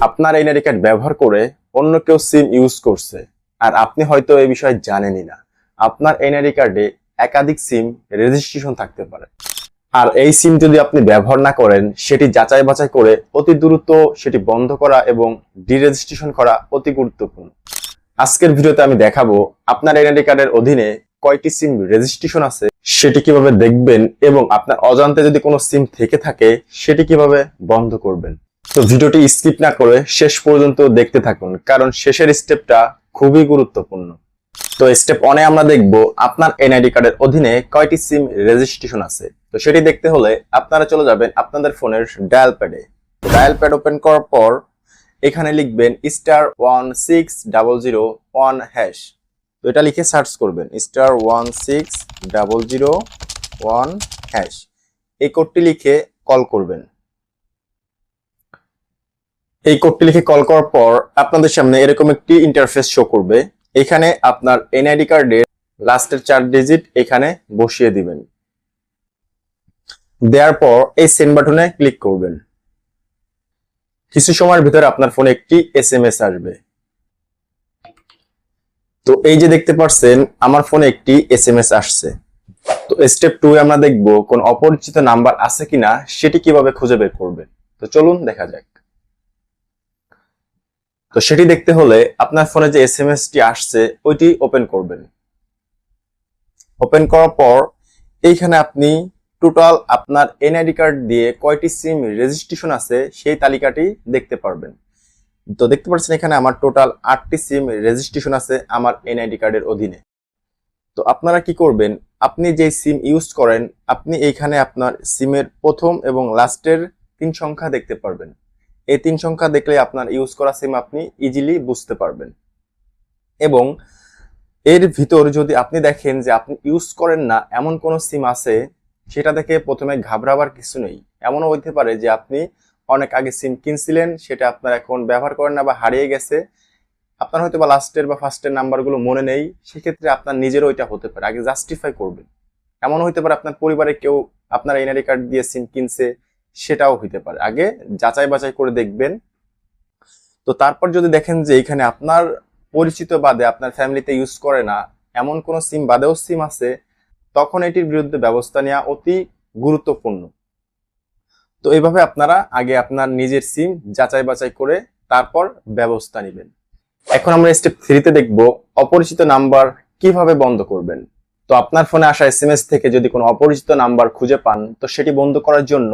আপনার NID card ব্যবহার করে অন্য কেউ সিম ইউজ করছে আর আপনি হয়তো এই বিষয়ে জানেনই না। আপনার এনআইডি কার্ডে একাধিক সিম রেজিস্ট্রেশন থাকতে পারে, আর এই সিম যদি আপনি ব্যবহার না করেন সেটি যাচাই বাছাই করে অতি দ্রুত সেটি বন্ধ করা এবং ডিরেজিস্ট্রেশন করা অতি গুরুত্বপূর্ণ। আজকের ভিডিওতে আমি দেখাবো আপনার এনআইডি কার্ডের অধীনে কয়টি সিম রেজিস্ট্রেশন আছে সেটি কিভাবে দেখবেন এবং আপনার অজান্তে যদি কোনো সিম থেকে থাকে সেটি কিভাবে বন্ধ করবেন। তো ভিডিওটি স্কিপ না করে শেষ পর্যন্ত দেখতে থাকুন, কারণ শেষের স্টেপটা খুবই গুরুত্বপূর্ণ। তো স্টেপ 1 এ আমরা দেখব আপনার এনআইডি কার্ডের অধীনে কয়টি সিম রেজিস্ট্রেশন আছে। তো সেটি দেখতে হলে আপনারা চলে যাবেন আপনাদের ফোনের ডায়াল প্যাডে। ডায়াল প্যাড ওপেন করার পর এখানে লিখবেন *16001#। তো এটা লিখে সার্চ করবেন *16001#। এই কোডটি লিখে কল করবেন। এই কোডটি লিখে কল করার পর আপনাদের সামনে এরকম একটি ইন্টারফেস শো করবে। এখানে আপনার এনআইডি কার্ডের লাস্টের 4 ডিজিট এখানে বসিয়ে দিবেন। দেওয়ার পর এই সেন্ড বাটনে ক্লিক করবেন। কিছু সময়ের ভিতরে আপনার ফোনে একটি এসএমএস আসবে। তো এই যে দেখতে পাচ্ছেন আমার ফোনে একটি এসএমএস আসছে। তো স্টেপ 2 এ আমরা দেখব কোন অপরিচিত নাম্বার আছে কিনা সেটি কিভাবে খুঁজে বের করবেন। তো চলুন দেখা যাক। তো সেটি দেখতে হলে আপনার ফোনে যে এসএমএসটি আসছে ওইটি ওপেন করবেন। ওপেন করার পর এইখানে আপনি টোটাল আপনার এনআইডি কার্ড দিয়ে কয়টি সিম রেজিস্ট্রেশন আছে সেই তালিকাটি দেখতে পারবেন। তো দেখতে পাচ্ছেন এখানে আমার টোটাল 8টি সিম রেজিস্ট্রেশন আছে আমার এনআইডি কার্ডের অধীনে। তো আপনারা কি করবেন, আপনি যে সিম ইউজ করেন আপনি এইখানে আপনার সিমের প্রথম এবং লাস্টের 3 সংখ্যা দেখতে পারবেন। এই 3 সংখ্যা দেখলে আপনার ইউজ করা সিম আপনি ইজিলি বুঝতে পারবেন। এবং এর ভিতর যদি আপনি দেখেন যে আপনি ইউজ করেন না এমন কোনো সিম আছে, সেটা দেখে প্রথমে ঘাবড়াবার কিছু নেই। এমনও হইতে পারে যে আপনি অনেক আগে সিম কিনছিলেন, সেটা আপনার এখন ব্যবহার করেন না বা হারিয়ে গেছে, আপনার হয়তো বা লাস্টের বা ফার্স্টের নাম্বারগুলো মনে নেই। সেক্ষেত্রে আপনার নিজেরও ওইটা হতে পারে, আগে জাস্টিফাই করবেন। এমনও হইতে পারে আপনার পরিবারে কেউ আপনার এনআইডি কার্ড দিয়ে সিম কিনছে, সেটাও হইতে পারে। আগে যাচাই বাছাই করে দেখবেন। তো তারপর যদি দেখেন যে এখানে আপনার পরিচিত বাদে আপনার ফ্যামিলিতে ইউজ করে না এমন কোন সিম বাদেও সিম আছে, তখন এটির বিরুদ্ধে ব্যবস্থা নেওয়া অতি গুরুত্বপূর্ণ। তো এইভাবে আপনারা আগে আপনার নিজের সিম যাচাই বাছাই করে তারপর ব্যবস্থা নেবেন। এখন আমরা স্টেপ 3 তে দেখব অপরিচিত নাম্বার কিভাবে বন্ধ করবেন। তো আপনার ফোনে আসা এসএমএস থেকে যদি কোনো অপরিচিত নাম্বার খুঁজে পান, তো সেটি বন্ধ করার জন্য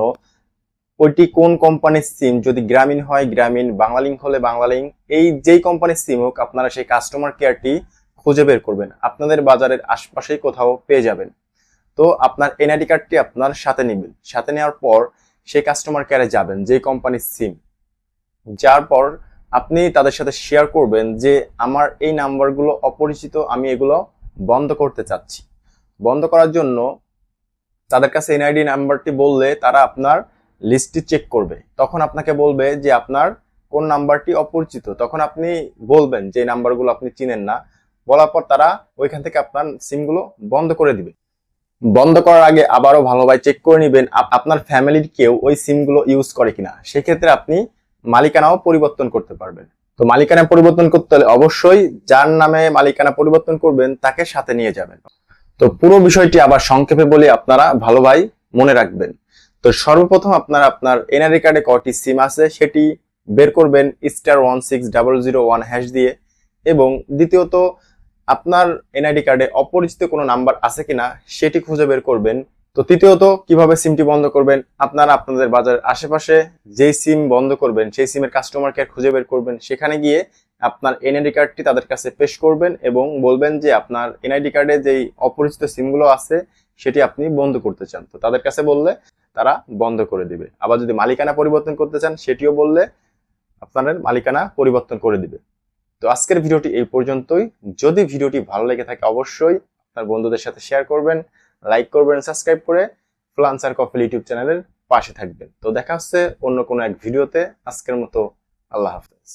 ওইটি কোন কোম্পানির সিম, যদি গ্রামীণ হয় গ্রামীণ, বাংলালিংক হলে বাংলালিংক, এই যেই কোম্পানির সিম হোক আপনারা সেই কাস্টমার কেয়ারটি খুঁজে বের করবেন। আপনাদের বাজারের আশপাশেই কোথাও পেয়ে যাবেন। তো আপনার এনআইডি কার্ডটি আপনার সাথে নেবেন। সাথে নেওয়ার পর সেই কাস্টমার কেয়ারে যাবেন যেই কোম্পানির সিম। যার পর আপনি তাদের সাথে শেয়ার করবেন যে আমার এই নাম্বারগুলো অপরিচিত, আমি এগুলো বন্ধ করতে চাচ্ছি। বন্ধ করার জন্য তাদের কাছে এনআইডি নাম্বারটি বললে তারা আপনার লিস্টটি চেক করবে। তখন আপনাকে বলবে যে আপনার কোন নাম্বারটি অপরিচিত। তখন আপনি বলবেন যে নাম্বারগুলো আপনি চিনেন না। বলার পর তারা ওইখান থেকে আপনার সিমগুলো বন্ধ করে দিবে। বন্ধ করার আগে আবারও ভালোভাবে চেক করে নেবেন আপনার ফ্যামিলির কেউ ওই সিমগুলো ইউজ করে কিনা। সেক্ষেত্রে আপনি মালিকানাও পরিবর্তন করতে পারবেন। তো মালিকানা পরিবর্তন করতে হলে অবশ্যই যার নামে মালিকানা পরিবর্তন করবেন তাকে সাথে নিয়ে যাবেন। তো পুরো বিষয়টি আবার সংক্ষেপে বলে আপনারা ভালোভাবে মনে রাখবেন। তো সর্বপ্রথম আপনারা আপনার এনআইডি কার্ডে কয়টি সিম আছে সেটি বের করবেন *16001# দিয়ে। এবং দ্বিতীয়ত আপনার এনআইডি কার্ডে অপরিচিত কোনো নাম্বার আছে কিনা সেটি খুঁজে বের করবেন। তো তৃতীয়ত কিভাবে সিমটি বন্ধ করবেন, আপনারা আপনাদের বাজারের আশেপাশে যেই সিম বন্ধ করবেন সেই সিমের কাস্টমার কেয়ার খুঁজে বের করবেন। সেখানে গিয়ে আপনার এনআইডি কার্ডটি তাদের কাছে পেশ করবেন এবং বলবেন যে আপনার এনআইডি কার্ডে যেই অপরিচিত সিমগুলো আছে সেটি আপনি বন্ধ করতে চান। তো তাদের কাছে বললে তারা বন্ধ করে দিবে। আবার যদি মালিকানা পরিবর্তন করতে চান সেটিও বললে আপনাদের মালিকানা পরিবর্তন করে দিবে। তো আজকের ভিডিওটি এই পর্যন্তই। যদি ভিডিওটি ভালো লেগে থাকে অবশ্যই আপনার বন্ধুদের সাথে শেয়ার করবেন, লাইক করবেন, সাবস্ক্রাইব করে ফ্রিল্যান্সার কফিল ইউটিউব চ্যানেলের পাশে থাকবেন। তো দেখা হচ্ছে অন্য কোনো এক ভিডিওতে। আজকের মতো আল্লাহ হাফেজ।